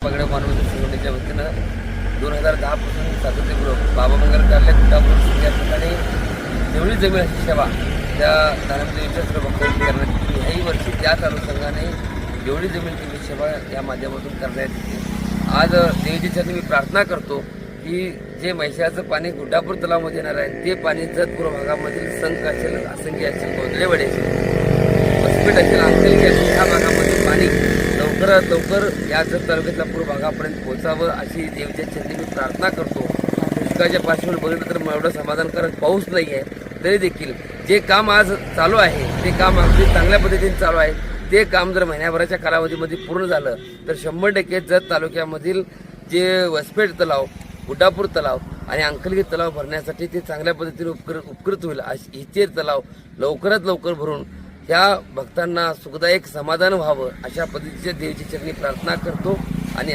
पगडे मानवते संघटनेच्या वतीनं 2010 पासून सातत्यपूर्वक बाबा मंगल कार्यालय कुटापूर या ठिकाणी जेवढी जमीन अशी सेवा त्या दानदेवीच्या भक्तांची करण्यात येते. ह्याही वर्षी त्याच अनुषंगाने जेवढी जमीन सेवा या माध्यमातून करण्यात येते. आज देवीच्या चरणी मी प्रार्थना करतो की जे म्हैसाळचं पाणी गुड्डापूर तलावामध्ये येणार आहे ते पाणी जतपूर भागामधील संख असेल, असंख्य असेल, गोदलेवाडी असेल, हॉस्पिटल असेल, अंकलगी असेल, ह्या भागामध्ये पाणी लवकरात लवकर या जत तालुक्यातल्या पूर्व भागापर्यंत पोहोचावं अशी देवीच्या चरणी मी प्रार्थना करतो. दुष्काळाच्या पार्श्वभूमीवर बघितलं तर एवढं समाधानकारक पाऊस नाही आहे, तरी देखील जे काम आज चालू आहे ते काम अगदी चांगल्या पद्धतीने चालू आहे. ते काम जर महिन्याभराच्या कालावधीमध्ये पूर्ण झालं तर 100% जत तालुक्यामधील जे वसपेठ तलाव, गुड्डापूर तलाव आणि अंकलगी तलाव भरण्यासाठी ते चांगल्या पद्धतीने उपकृत होईल. इथे तलाव लवकरात लवकर भरून ह्या भक्तांना सुखदायक समाधान व्हावं अशा पद्धतीच्या देवीची चरणी प्रार्थना करतो.